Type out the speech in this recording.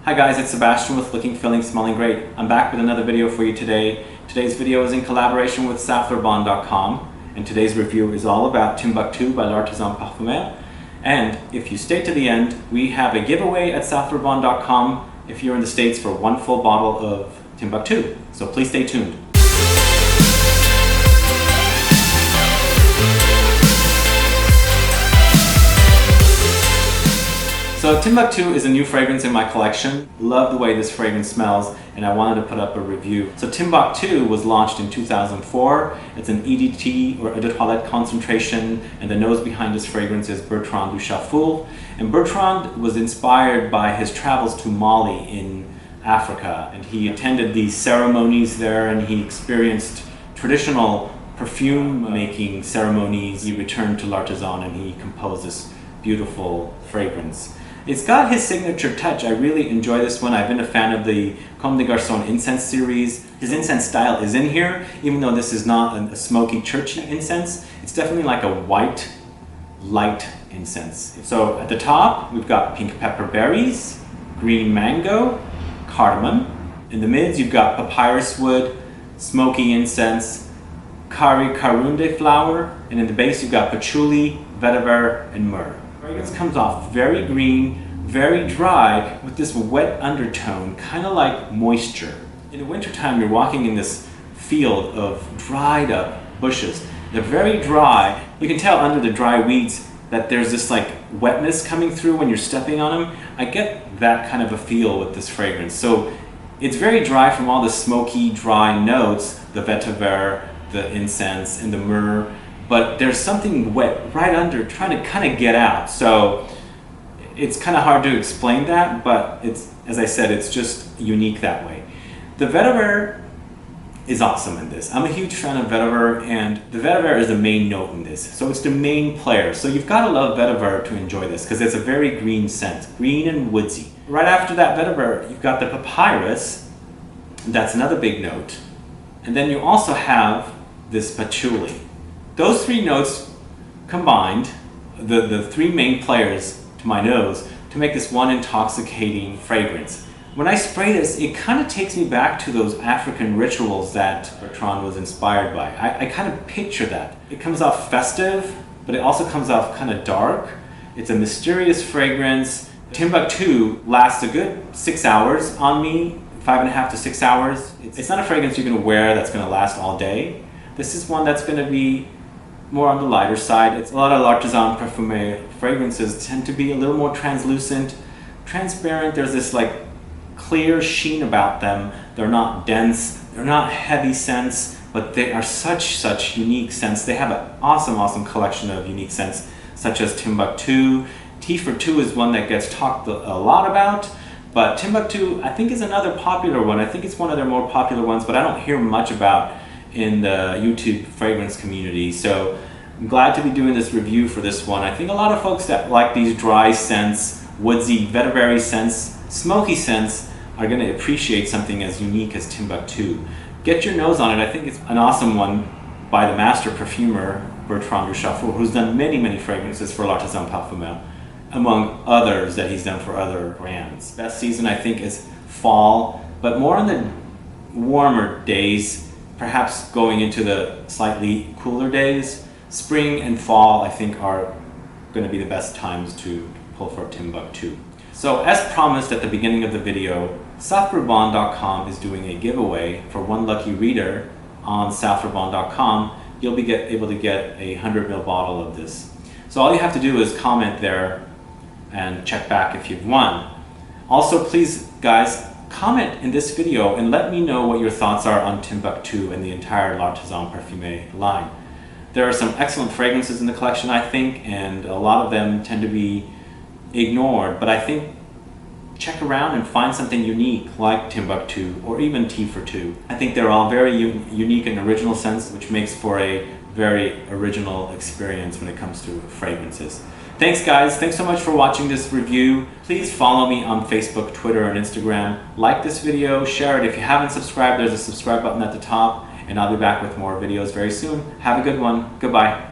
Hi guys, it's Sebastian with Looking, Feeling, Smelling Great. I'm back with another video for you today. Today's video is in collaboration with SafleurBon.com, and today's review is all about Timbuktu by L'Artisan Parfumeur. And if you stay to the end, we have a giveaway at SafleurBon.com if you're in the States for one full bottle of Timbuktu. So please stay tuned. So Timbuktu is a new fragrance in my collection. Love the way this fragrance smells, and I wanted to put up a review. So Timbuktu was launched in 2004. It's an EDT or Eau de Toilette concentration, and the nose behind this fragrance is Bertrand Duchaffoul. And Bertrand was inspired by his travels to Mali in Africa, and he attended these ceremonies there, and he experienced traditional perfume making ceremonies. He returned to L'Artisan and he composed this beautiful fragrance. It's got his signature touch. I really enjoy this one. I've been a fan of the Comme des Garçons incense series. His incense style is in here, even though this is not a smoky, churchy incense. It's definitely like a white, light incense. So at the top, we've got pink pepper berries, green mango, cardamom. In the mids, you've got papyrus wood, smoky incense, kari karunde flower, and in the base, you've got patchouli, vetiver, and myrrh. The fragrance comes off very green, very dry, with this wet undertone, kind of like moisture. In the wintertime, you're walking in this field of dried up bushes. They're very dry. You can tell under the dry weeds that there's this like wetness coming through when you're stepping on them. I get that kind of a feel with this fragrance. So it's very dry from all the smoky, dry notes, the vetiver, the incense, and the myrrh. But there's something wet right under trying to kind of get out. So it's kind of hard to explain that, but it's, as I said, it's just unique that way. The vetiver is awesome in this. I'm a huge fan of vetiver, and the vetiver is the main note in this. So it's the main player. So you've got to love vetiver to enjoy this because it's a very green scent, green and woodsy. Right after that vetiver, you've got the papyrus. That's another big note. And then you also have this patchouli. Those three notes combined, the three main players to my nose, to make this one intoxicating fragrance. When I spray this, it kind of takes me back to those African rituals that Bertrand was inspired by. I kind of picture that. It comes off festive, but it also comes off kind of dark. It's a mysterious fragrance. Timbuktu lasts a good 6 hours on me, 5.5 to 6 hours. It's not a fragrance you're going to wear that's going to last all day. This is one that's going to be more on the lighter side. It's a lot of L'Artisan Parfumeur fragrances tend to be a little more translucent, transparent. There's this like clear sheen about them. They're not dense, they're not heavy scents, but they are such unique scents. They have an awesome collection of unique scents, such as Timbuktu. Tea for Two is one that gets talked a lot about, but Timbuktu I think is another popular one. I think it's one of their more popular ones, but I don't hear much about in the YouTube fragrance community. So I'm glad to be doing this review for this one. I think a lot of folks that like these dry scents, woodsy, vetiver scents, smoky scents are going to appreciate something as unique as Timbuktu. Get your nose on it. I think it's an awesome one by the master perfumer Bertrand Duchaffoul, who's done many fragrances for L'Artisan Parfumeur, among others that he's done for other brands. Best season I think is fall, but more on the warmer days, perhaps going into the slightly cooler days. Spring and fall, I think, are going to be the best times to pull for Timbuktu. So as promised at the beginning of the video, SafleurBon.com is doing a giveaway for one lucky reader on SafleurBon.com. You'll be able to get a 100ml bottle of this. So all you have to do is comment there and check back if you've won. Also, please, guys, comment in this video and let me know what your thoughts are on Timbuktu and the entire L'Artisan Parfumeur line. There are some excellent fragrances in the collection, I think, and a lot of them tend to be ignored, but I think check around and find something unique like Timbuktu or even Tea for Two. I think they're all very unique and original scents, which makes for a very original experience when it comes to fragrances. Thanks guys, thanks so much for watching this review. Please follow me on Facebook, Twitter, and Instagram. Like this video, share it. If you haven't subscribed, there's a subscribe button at the top, and I'll be back with more videos very soon. Have a good one. Goodbye.